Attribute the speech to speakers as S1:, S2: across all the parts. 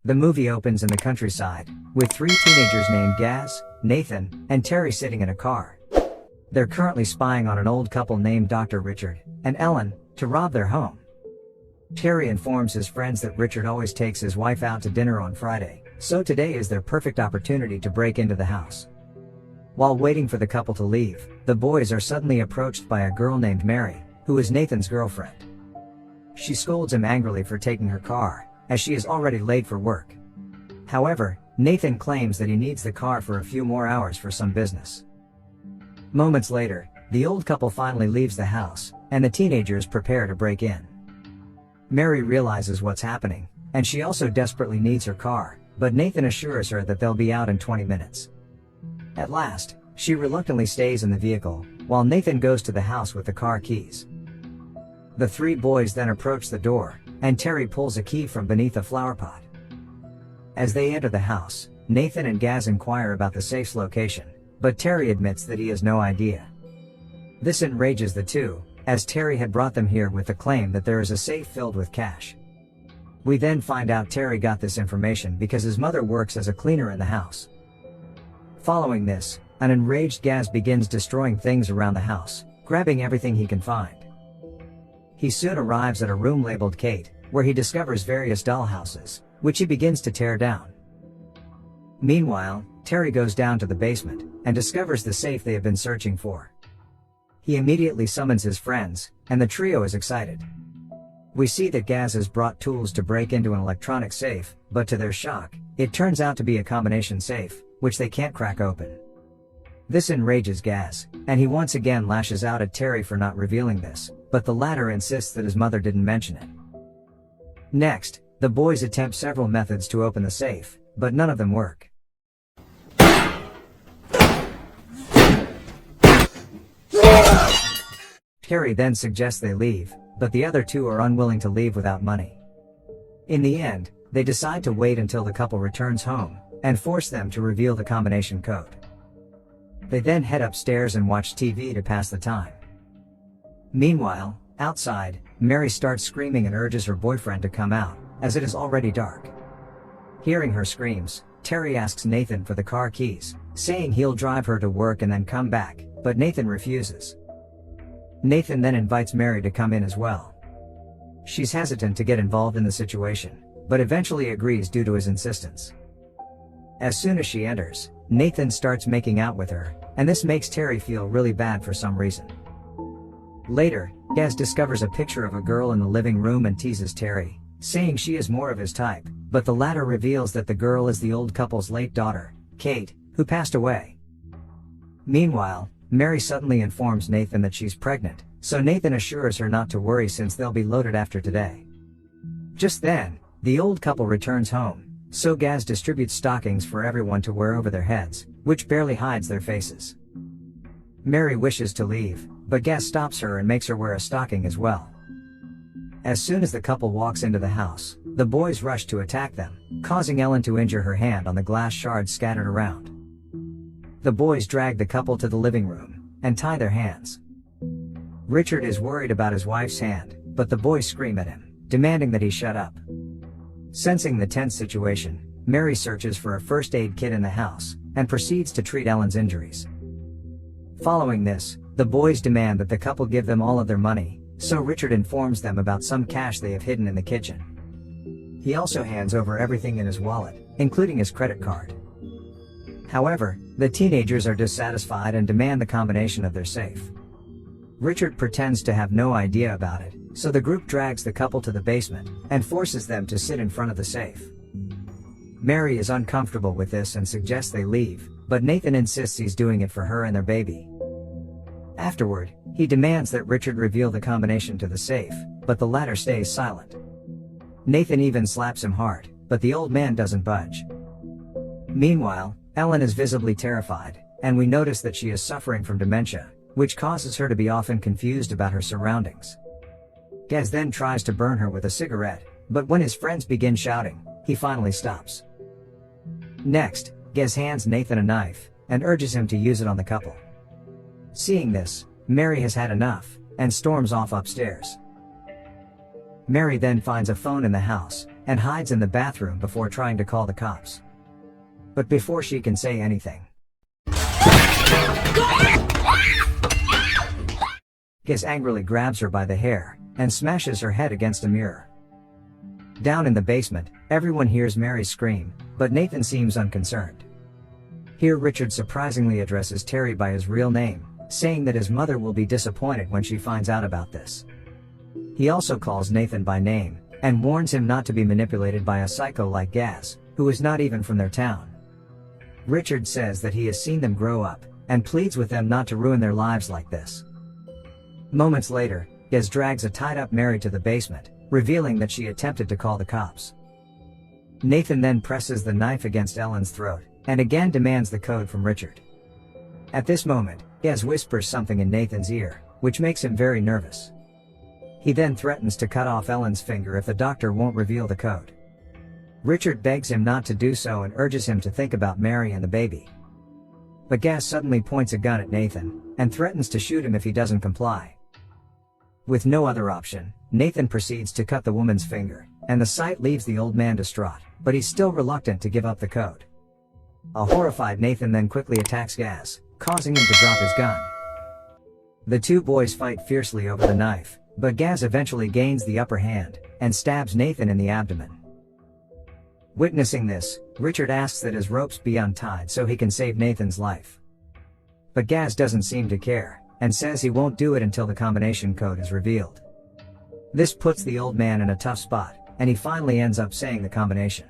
S1: The movie opens in the countryside, with three teenagers named Gaz, Nathan, and Terry sitting in a car. They're currently spying on an old couple named Dr. Richard and Ellen to rob their home. Terry informs his friends that Richard always takes his wife out to dinner on Friday, so today is their perfect opportunity to break into the house. While waiting for the couple to leave, the boys are suddenly approached by a girl named Mary, who is Nathan's girlfriend. She scolds him angrily for taking her car, as she is already late for work. However, Nathan claims that he needs the car for a few more hours for some business. Moments later, the old couple finally leaves the house, and the teenagers prepare to break in. Mary realizes what's happening, and she also desperately needs her car, but Nathan assures her that they'll be out in 20 minutes. At last, she reluctantly stays in the vehicle, while Nathan goes to the house with the car keys. The three boys then approach the door, and Terry pulls a key from beneath a flower pot. As they enter the house, Nathan and Gaz inquire about the safe's location, but Terry admits that he has no idea. This enrages the two, as Terry had brought them here with the claim that there is a safe filled with cash. We then find out Terry got this information because his mother works as a cleaner in the house. Following this, an enraged Gaz begins destroying things around the house, grabbing everything he can find. He soon arrives at a room labeled Kate, where he discovers various dollhouses, which he begins to tear down. Meanwhile, Terry goes down to the basement, and discovers the safe they have been searching for. He immediately summons his friends, and the trio is excited. We see that Gaz has brought tools to break into an electronic safe, but to their shock, it turns out to be a combination safe, which they can't crack open. This enrages Gaz, and he once again lashes out at Terry for not revealing this, but the latter insists that his mother didn't mention it. Next, the boys attempt several methods to open the safe, but none of them work. Terry then suggests they leave, but the other two are unwilling to leave without money. In the end, they decide to wait until the couple returns home, and force them to reveal the combination code. They then head upstairs and watch TV to pass the time. Meanwhile, outside, Mary starts screaming and urges her boyfriend to come out, as it is already dark. Hearing her screams, Terry asks Nathan for the car keys, saying he'll drive her to work and then come back, but Nathan refuses. Nathan then invites Mary to come in as well. She's hesitant to get involved in the situation, but eventually agrees due to his insistence. As soon as she enters, Nathan starts making out with her, and this makes Terry feel really bad for some reason. Later, Gaz discovers a picture of a girl in the living room and teases Terry, saying she is more of his type, but the latter reveals that the girl is the old couple's late daughter, Kate, who passed away. Meanwhile, Mary suddenly informs Nathan that she's pregnant, so Nathan assures her not to worry since they'll be loaded after today. Just then, the old couple returns home, so Gaz distributes stockings for everyone to wear over their heads, which barely hides their faces. Mary wishes to leave, but Gaz stops her and makes her wear a stocking as well. As soon as the couple walks into the house, the boys rush to attack them, causing Ellen to injure her hand on the glass shards scattered around. The boys drag the couple to the living room, and tie their hands. Richard is worried about his wife's hand, but the boys scream at him, demanding that he shut up. Sensing the tense situation, Mary searches for a first aid kit in the house, and proceeds to treat Ellen's injuries. Following this, the boys demand that the couple give them all of their money, so Richard informs them about some cash they have hidden in the kitchen. He also hands over everything in his wallet, including his credit card. However, the teenagers are dissatisfied and demand the combination of their safe. Richard pretends to have no idea about it, so the group drags the couple to the basement, and forces them to sit in front of the safe. Mary is uncomfortable with this and suggests they leave, but Nathan insists he's doing it for her and their baby. Afterward, he demands that Richard reveal the combination to the safe, but the latter stays silent. Nathan even slaps him hard, but the old man doesn't budge. Meanwhile, Ellen is visibly terrified, and we notice that she is suffering from dementia, which causes her to be often confused about her surroundings. Gaz then tries to burn her with a cigarette, but when his friends begin shouting, he finally stops. Next, Gaz hands Nathan a knife, and urges him to use it on the couple. Seeing this, Mary has had enough, and storms off upstairs. Mary then finds a phone in the house, and hides in the bathroom before trying to call the cops. But before she can say anything, Gaz angrily grabs her by the hair and smashes her head against a mirror. Down in the basement, everyone hears Mary scream, but Nathan seems unconcerned. Here Richard surprisingly addresses Terry by his real name, saying that his mother will be disappointed when she finds out about this. He also calls Nathan by name, and warns him not to be manipulated by a psycho like Gaz, who is not even from their town. Richard says that he has seen them grow up, and pleads with them not to ruin their lives like this. Moments later, Gaz drags a tied-up Mary to the basement, revealing that she attempted to call the cops. Nathan then presses the knife against Ellen's throat, and again demands the code from Richard. At this moment, Gaz whispers something in Nathan's ear, which makes him very nervous. He then threatens to cut off Ellen's finger if the doctor won't reveal the code. Richard begs him not to do so and urges him to think about Mary and the baby. But Gaz suddenly points a gun at Nathan, and threatens to shoot him if he doesn't comply. With no other option, Nathan proceeds to cut the woman's finger, and the sight leaves the old man distraught, but he's still reluctant to give up the code. A horrified Nathan then quickly attacks Gaz, causing him to drop his gun. The two boys fight fiercely over the knife, but Gaz eventually gains the upper hand, and stabs Nathan in the abdomen. Witnessing this, Richard asks that his ropes be untied so he can save Nathan's life. But Gaz doesn't seem to care, and says he won't do it until the combination code is revealed. This puts the old man in a tough spot, and he finally ends up saying the combination.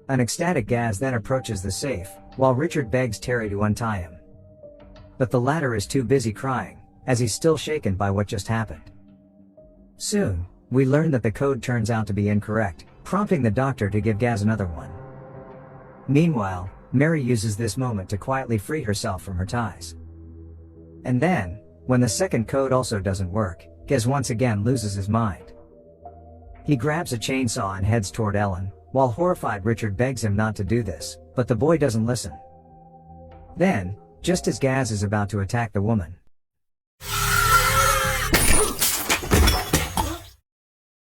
S1: An ecstatic Gaz then approaches the safe, while Richard begs Terry to untie him. But the latter is too busy crying, as he's still shaken by what just happened. Soon, we learn that the code turns out to be incorrect, prompting the doctor to give Gaz another one. Meanwhile, Mary uses this moment to quietly free herself from her ties. And then, when the second code also doesn't work, Gaz once again loses his mind. He grabs a chainsaw and heads toward Ellen, while horrified Richard begs him not to do this, but the boy doesn't listen. Then, just as Gaz is about to attack the woman,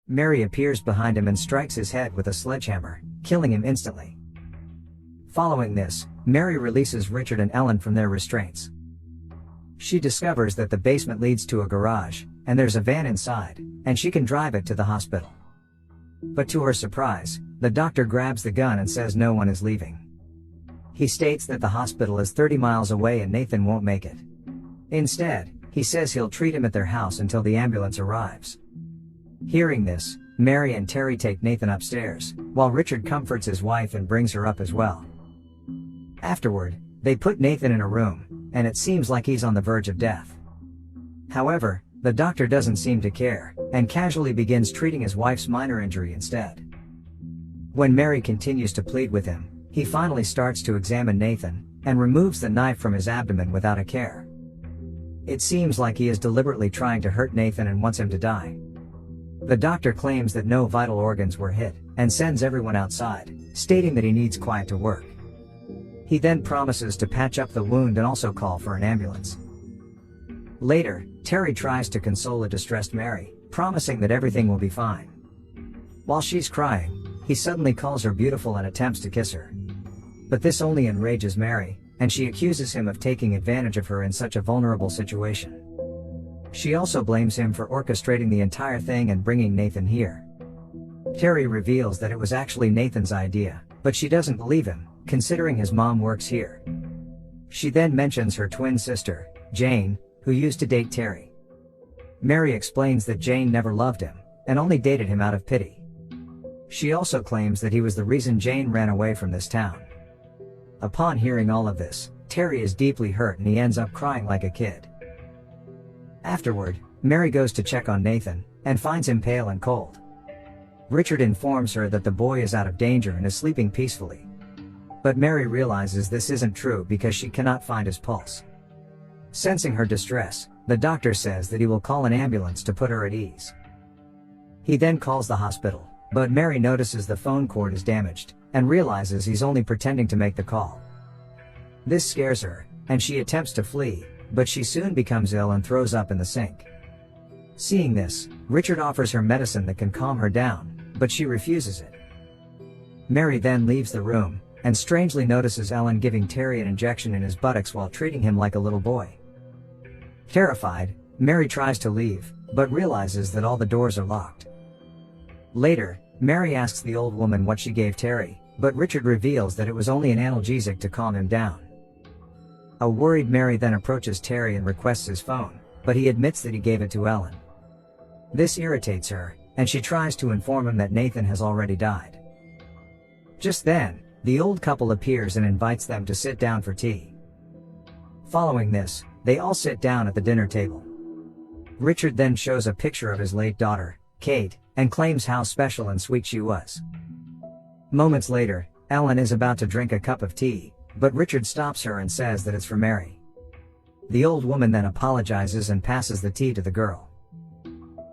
S1: Mary appears behind him and strikes his head with a sledgehammer, killing him instantly. Following this, Mary releases Richard and Ellen from their restraints. She discovers that the basement leads to a garage, and there's a van inside, and she can drive it to the hospital. But to her surprise, the doctor grabs the gun and says no one is leaving. He states that the hospital is 30 miles away and Nathan won't make it. Instead, he says he'll treat him at their house until the ambulance arrives. Hearing this, Mary and Terry take Nathan upstairs, while Richard comforts his wife and brings her up as well. Afterward, they put Nathan in a room, and it seems like he's on the verge of death. However, the doctor doesn't seem to care, and casually begins treating his wife's minor injury instead. When Mary continues to plead with him, he finally starts to examine Nathan, and removes the knife from his abdomen without a care. It seems like he is deliberately trying to hurt Nathan and wants him to die. The doctor claims that no vital organs were hit, and sends everyone outside, stating that he needs quiet to work. He then promises to patch up the wound and also call for an ambulance. Later, Terry tries to console a distressed Mary, promising that everything will be fine. While she's crying, he suddenly calls her beautiful and attempts to kiss her. But this only enrages Mary, and she accuses him of taking advantage of her in such a vulnerable situation. She also blames him for orchestrating the entire thing and bringing Nathan here. Terry reveals that it was actually Nathan's idea, but she doesn't believe him, considering his mom works here. She then mentions her twin sister, Jane, who used to date Terry. Mary explains that Jane never loved him, and only dated him out of pity. She also claims that he was the reason Jane ran away from this town. Upon hearing all of this, Terry is deeply hurt and he ends up crying like a kid. Afterward, Mary goes to check on Nathan, and finds him pale and cold. Richard informs her that the boy is out of danger and is sleeping peacefully. But Mary realizes this isn't true because she cannot find his pulse. Sensing her distress, the doctor says that he will call an ambulance to put her at ease. He then calls the hospital, but Mary notices the phone cord is damaged, and realizes he's only pretending to make the call. This scares her, and she attempts to flee, but she soon becomes ill and throws up in the sink. Seeing this, Richard offers her medicine that can calm her down, but she refuses it. Mary then leaves the room, and strangely notices Ellen giving Terry an injection in his buttocks while treating him like a little boy. Terrified, Mary tries to leave, but realizes that all the doors are locked. Later, Mary asks the old woman what she gave Terry, but Richard reveals that it was only an analgesic to calm him down. A worried Mary then approaches Terry and requests his phone, but he admits that he gave it to Ellen. This irritates her, and she tries to inform him that Nathan has already died. Just then, the old couple appears and invites them to sit down for tea. Following this, they all sit down at the dinner table. Richard then shows a picture of his late daughter, Kate, and claims how special and sweet she was. Moments later, Ellen is about to drink a cup of tea, but Richard stops her and says that it's for Mary. The old woman then apologizes and passes the tea to the girl.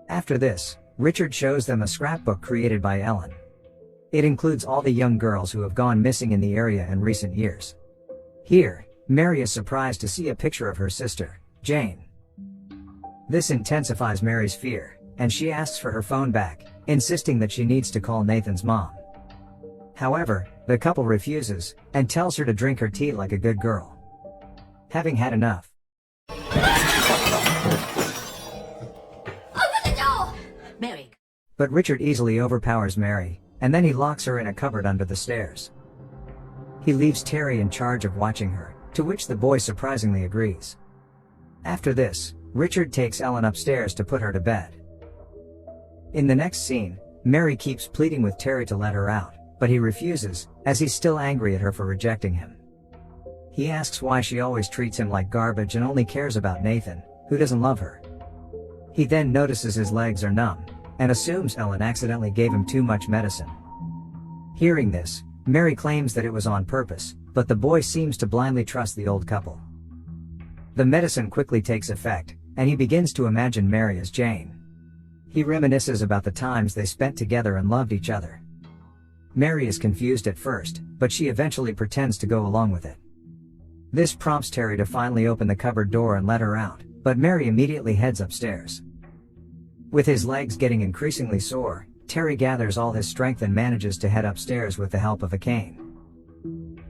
S1: After this, Richard shows them a scrapbook created by Ellen. It includes all the young girls who have gone missing in the area in recent years. Here, Mary is surprised to see a picture of her sister, Jane. This intensifies Mary's fear, and she asks for her phone back, insisting that she needs to call Nathan's mom. However, the couple refuses, and tells her to drink her tea like a good girl. Having had enough,
S2: open the door! Mary.
S1: But Richard easily overpowers Mary, and then he locks her in a cupboard under the stairs. He leaves Terry in charge of watching her, to which the boy surprisingly agrees. After this, Richard takes Ellen upstairs to put her to bed. In the next scene, Mary keeps pleading with Terry to let her out, but he refuses, as he's still angry at her for rejecting him. He asks why she always treats him like garbage and only cares about Nathan, who doesn't love her. He then notices his legs are numb, and assumes Ellen accidentally gave him too much medicine. Hearing this, Mary claims that it was on purpose, but the boy seems to blindly trust the old couple. The medicine quickly takes effect, and he begins to imagine Mary as Jane. He reminisces about the times they spent together and loved each other. Mary is confused at first, but she eventually pretends to go along with it. This prompts Terry to finally open the cupboard door and let her out, but Mary immediately heads upstairs. With his legs getting increasingly sore, Terry gathers all his strength and manages to head upstairs with the help of a cane.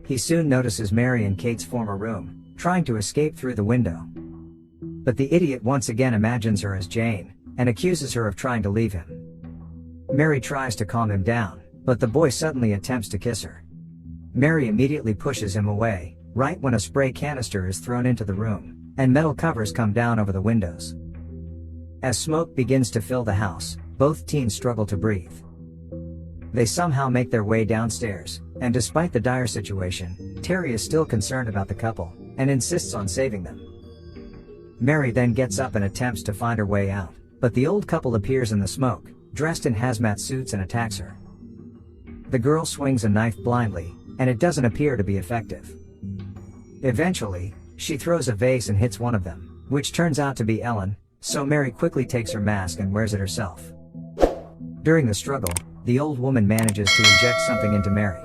S1: He soon notices Mary in Kate's former room, trying to escape through the window. But the idiot once again imagines her as Jane, and accuses her of trying to leave him. Mary tries to calm him down, but the boy suddenly attempts to kiss her. Mary immediately pushes him away, right when a spray canister is thrown into the room, and metal covers come down over the windows. As smoke begins to fill the house, both teens struggle to breathe. They somehow make their way downstairs, and despite the dire situation, Terry is still concerned about the couple, and insists on saving them. Mary then gets up and attempts to find her way out, but the old couple appears in the smoke, dressed in hazmat suits, and attacks her. The girl swings a knife blindly, and it doesn't appear to be effective. Eventually, she throws a vase and hits one of them, which turns out to be Ellen, so Mary quickly takes her mask and wears it herself. During the struggle, the old woman manages to inject something into Mary.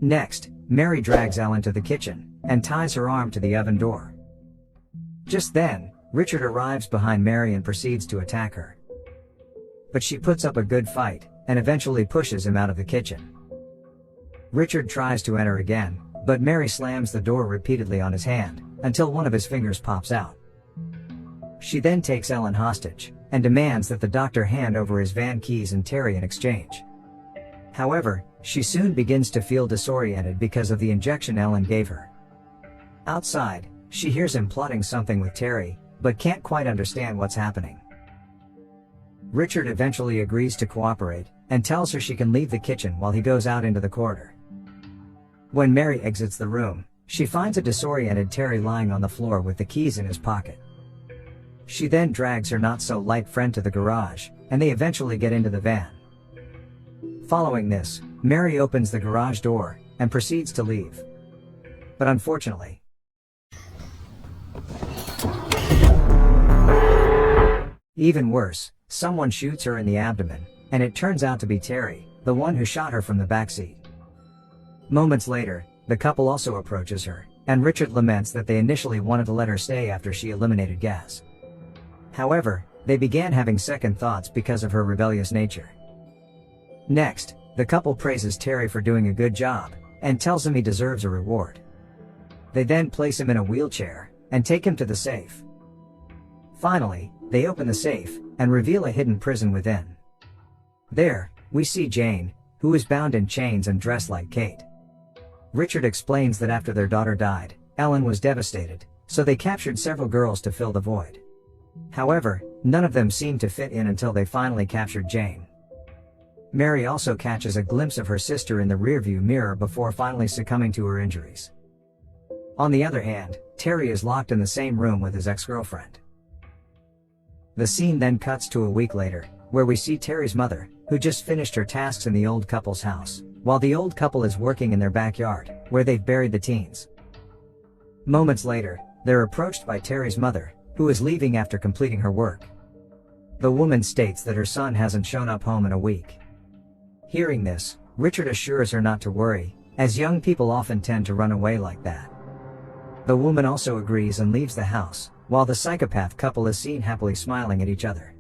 S1: Next, Mary drags Ellen to the kitchen, and ties her arm to the oven door. Just then, Richard arrives behind Mary and proceeds to attack her. But she puts up a good fight, and eventually pushes him out of the kitchen. Richard tries to enter again, but Mary slams the door repeatedly on his hand, until one of his fingers pops out. She then takes Ellen hostage, and demands that the doctor hand over his van keys and Terry in exchange. However, she soon begins to feel disoriented because of the injection Ellen gave her. Outside, she hears him plotting something with Terry, but can't quite understand what's happening. Richard eventually agrees to cooperate, and tells her she can leave the kitchen while he goes out into the corridor. When Mary exits the room, she finds a disoriented Terry lying on the floor with the keys in his pocket. She then drags her not-so-light friend to the garage, and they eventually get into the van. Following this, Mary opens the garage door, and proceeds to leave. But unfortunately, even worse, someone shoots her in the abdomen, and it turns out to be Terry, the one who shot her from the backseat. Moments later, the couple also approaches her, and Richard laments that they initially wanted to let her stay after she eliminated gas. However, they began having second thoughts because of her rebellious nature. Next, the couple praises Terry for doing a good job, and tells him he deserves a reward. They then place him in a wheelchair, and take him to the safe. Finally, they open the safe, and reveal a hidden prison within. There, we see Jane, who is bound in chains and dressed like Kate. Richard explains that after their daughter died, Ellen was devastated, so they captured several girls to fill the void. However, none of them seemed to fit in until they finally captured Jane. Mary also catches a glimpse of her sister in the rearview mirror before finally succumbing to her injuries. On the other hand, Terry is locked in the same room with his ex-girlfriend. The scene then cuts to a week later, where we see Terry's mother, who just finished her tasks in the old couple's house, while the old couple is working in their backyard, where they've buried the teens. Moments later, they're approached by Terry's mother, who is leaving after completing her work. The woman states that her son hasn't shown up home in a week. Hearing this, Richard assures her not to worry, as young people often tend to run away like that. The woman also agrees and leaves the house, while the psychopath couple is seen happily smiling at each other.